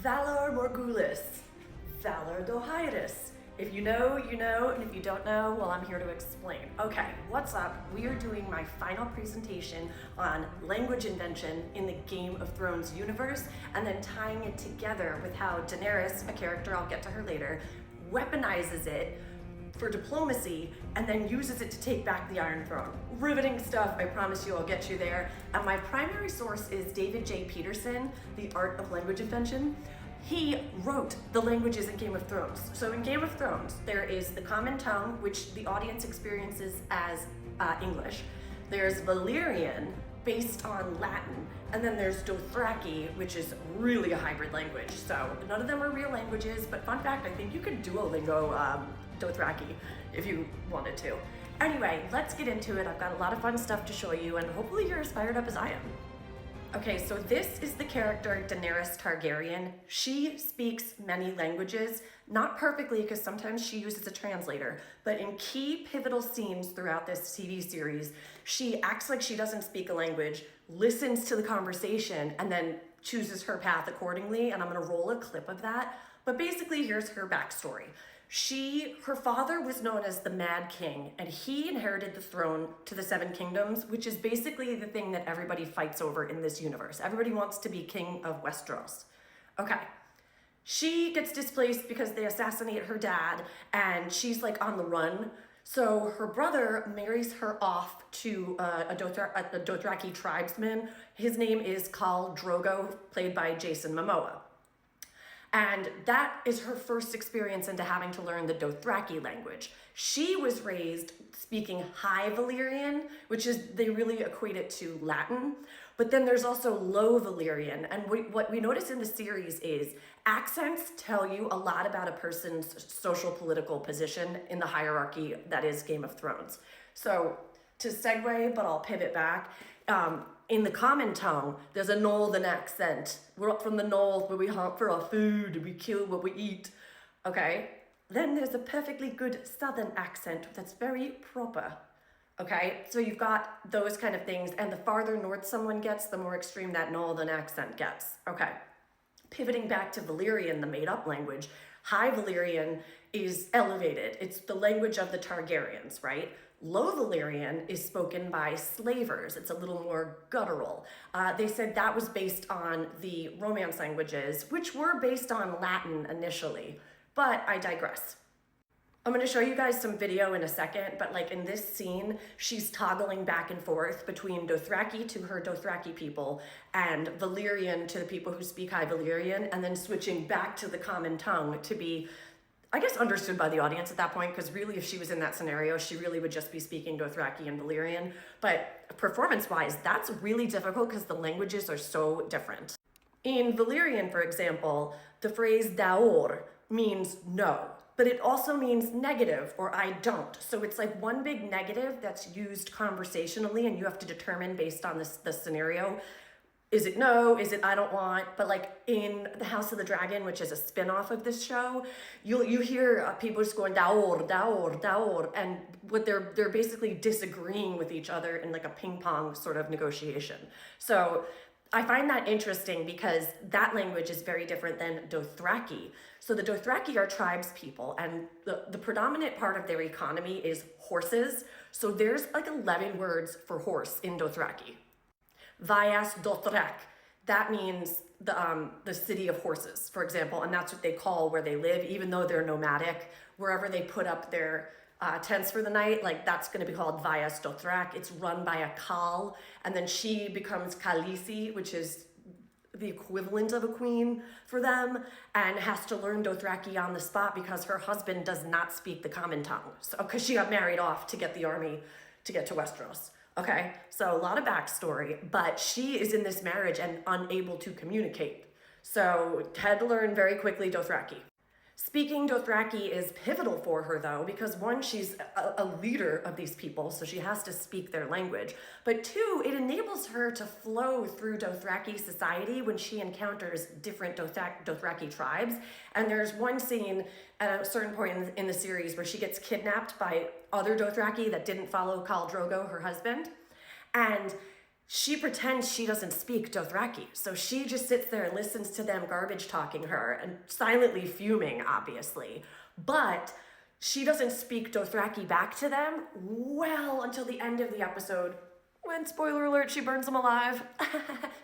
Valor Morgulis, Valor Dohaitis. If you know, you know, and if you don't know, well, I'm here to explain. Okay, what's up? We are doing my final presentation on language invention in the Game of Thrones universe, and then tying it together with how Daenerys, a character I'll get to her later, weaponizes it for diplomacy and then uses it to take back the Iron Throne. Riveting stuff, I promise you I'll get you there. And my primary source is David J. Petersen, The Art of Language Invention. He wrote the languages in Game of Thrones. So in Game of Thrones, there is the common tongue, which the audience experiences as English. There's Valyrian, based on Latin, and then there's Dothraki, which is really a hybrid language. So none of them are real languages, but fun fact, I think you could Duolingo Dothraki if you wanted to. Anyway, let's get into it. I've got a lot of fun stuff to show you, and hopefully you're as fired up as I am. Okay, so this is the character Daenerys Targaryen. She speaks many languages, not perfectly because sometimes she uses a translator, but in key pivotal scenes throughout this TV series, she acts like she doesn't speak a language, listens to the conversation, and then chooses her path accordingly, and I'm gonna roll a clip of that. But basically, here's her backstory. Her father was known as the Mad King, and he inherited the throne to the Seven Kingdoms, which is basically the thing that everybody fights over in this universe. Everybody wants to be king of Westeros. Okay. She gets displaced because they assassinate her dad, and she's like on the run. So her brother marries her off to a Dothraki tribesman. His name is Khal Drogo, played by Jason Momoa. And that is her first experience into having to learn the Dothraki language. She was raised speaking High Valyrian, which is, they really equate it to Latin. But then there's also Low Valyrian. And what we notice in the series is accents tell you a lot about a person's social political position in the hierarchy that is Game of Thrones. So to segue, but I'll pivot back, in the common tongue, there's a northern accent. We're up from the north where we hunt for our food and we kill what we eat, okay? Then there's a perfectly good southern accent that's very proper, okay? So you've got those kind of things, and the farther north someone gets, the more extreme that northern accent gets, okay? Pivoting back to Valyrian, the made-up language, High Valyrian is elevated. It's the language of the Targaryens, right? Low Valyrian is spoken by slavers. It's a little more guttural. They said that was based on the Romance languages, which were based on Latin initially, but I digress. I'm gonna show you guys some video in a second, but like in this scene, she's toggling back and forth between Dothraki to her Dothraki people and Valyrian to the people who speak High Valyrian, and then switching back to the common tongue to be, I guess, understood by the audience at that point, because really if she was in that scenario, she really would just be speaking Dothraki and Valyrian. But performance-wise, that's really difficult because the languages are so different. In Valyrian, for example, the phrase daor means no, but it also means negative or I don't. So it's like one big negative that's used conversationally, and you have to determine based on the scenario. Is it no? Is it I don't want? But like in the House of the Dragon, which is a spin-off of this show, you hear people just going daor, daor, daor, and what they're basically disagreeing with each other in like a ping pong sort of negotiation. So I find that interesting because that language is very different than Dothraki. So the Dothraki are tribes people, and the predominant part of their economy is horses. So there's like 11 words for horse in Dothraki. Vyas Dothrak, that means the city of horses, for example, and that's what they call where they live, even though they're nomadic. Wherever they put up their tents for the night, like that's going to be called Vyas Dothrak. It's run by a Khal, and then she becomes Khaleesi, which is the equivalent of a queen for them, and has to learn Dothraki on the spot because her husband does not speak the common tongue. So, because she got married off to get the army to get to Westeros. Okay, so a lot of backstory, but she is in this marriage and unable to communicate. So had to learn very quickly Dothraki. Speaking Dothraki is pivotal for her though, because one, she's a leader of these people, so she has to speak their language. But two, it enables her to flow through Dothraki society when she encounters different Dothraki tribes. And there's one scene at a certain point in the series where she gets kidnapped by other Dothraki that didn't follow Khal Drogo, her husband. And she pretends she doesn't speak Dothraki. So she just sits there and listens to them garbage talking her and silently fuming, obviously. But she doesn't speak Dothraki back to them well until the end of the episode, when, spoiler alert, she burns them alive.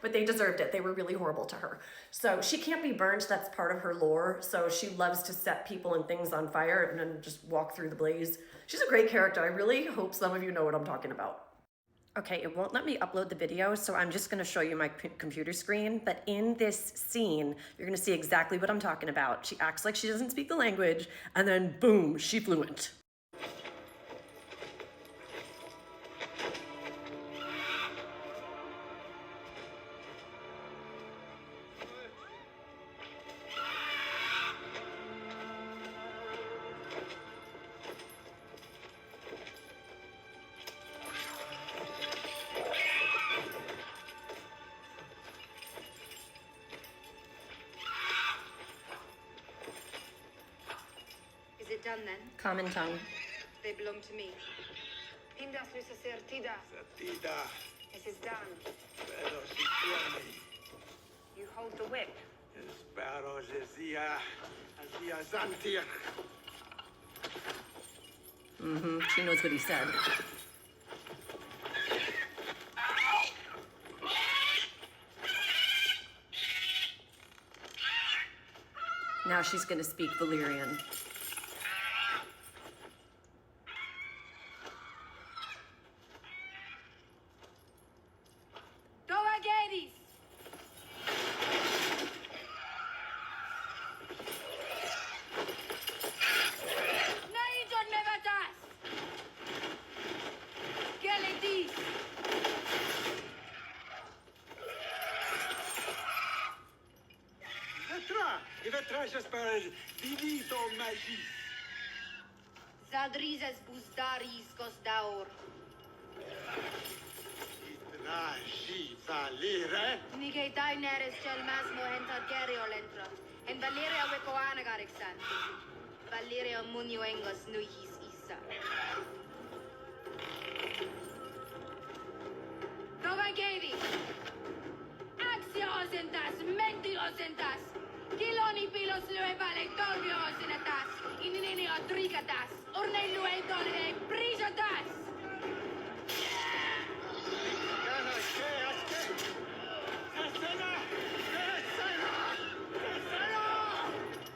But they deserved it. They were really horrible to her. So she can't be burnt. That's part of her lore. So she loves to set people and things on fire and then just walk through the blaze. She's a great character. I really hope some of you know what I'm talking about. Okay, it won't let me upload the video, so I'm just gonna show you my computer screen. But in this scene, you're gonna see exactly what I'm talking about. She acts like she doesn't speak the language, and then boom, she fluent. Is it done then? Common tongue. They belong to me. Hindas lysa certida. Certida. This is done. Pero si tiene. You hold the whip. Espero Zia Zantia. She knows what he said. Now she's gonna speak Valyrian. Doageris! Naidon mevatas! Geletis! Vetra j'espère divito magis. Zadrizes buzdaris gosdaur. Itragi valire. Nige Daenerys gelmas mohen Targaryen entra. En Valyria wekoana garixan. Valyria munioengos nuihis isa. Doageri! Axiosentas, mentiosentas! Kiloni pilos lyövale torviosenetas! Inini odrikatas! Ornei lyöi dolne prisotas!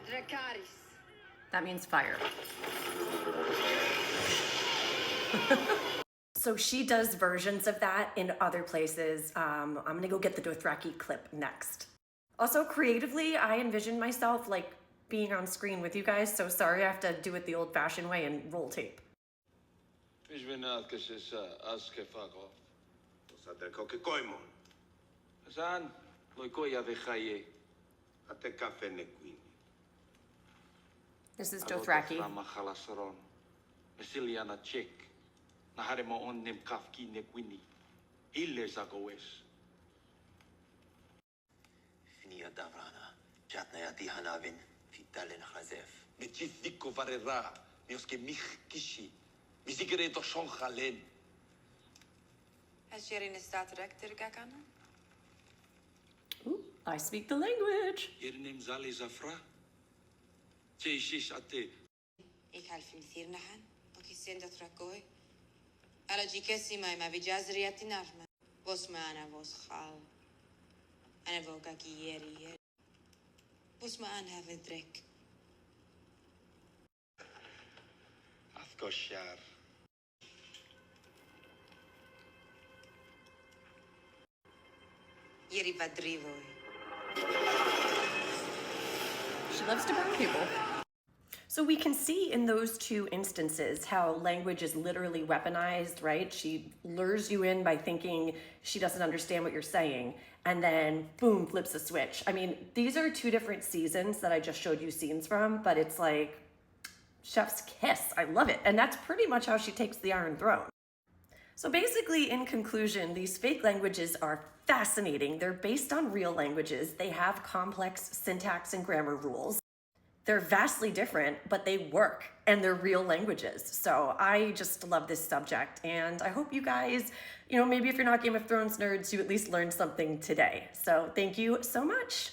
Dracarys. That means fire. So she does versions of that in other places. I'm gonna go get the Dothraki clip next. Also, creatively, I envision myself like being on screen with you guys, so sorry I have to do it the old-fashioned way and roll tape. This is Dothraki. Finia Davrana, Jatnayati Hanavin, Fitalen Hazef. Betchifiko Varera, Nioske Michkishi, Misigre to Shonchalen. Has Sherin is Datrek Tirgakana? Ooh, I speak the language. Yernim Zali Zafra. Cheishish Ate. Ik half in Thirnahan, Okisenda Trakoi. Alajikesima, ma Vijazriatinarma. Bosmana was Hal. En evoca Kieri. Bosman have a drink. Athkoshar. Yeri Vadrivoi. She loves to burn people. So we can see in those two instances how language is literally weaponized, right? She lures you in by thinking she doesn't understand what you're saying, and then boom, flips a switch. I mean, these are two different seasons that I just showed you scenes from, but it's like chef's kiss. I love it. And that's pretty much how she takes the Iron Throne. So basically, in conclusion, these fake languages are fascinating. They're based on real languages. They have complex syntax and grammar rules. they're vastly different, but they work and they're real languages. So I just love this subject, and I hope you guys, maybe if you're not Game of Thrones nerds, you at least learned something today. So thank you so much.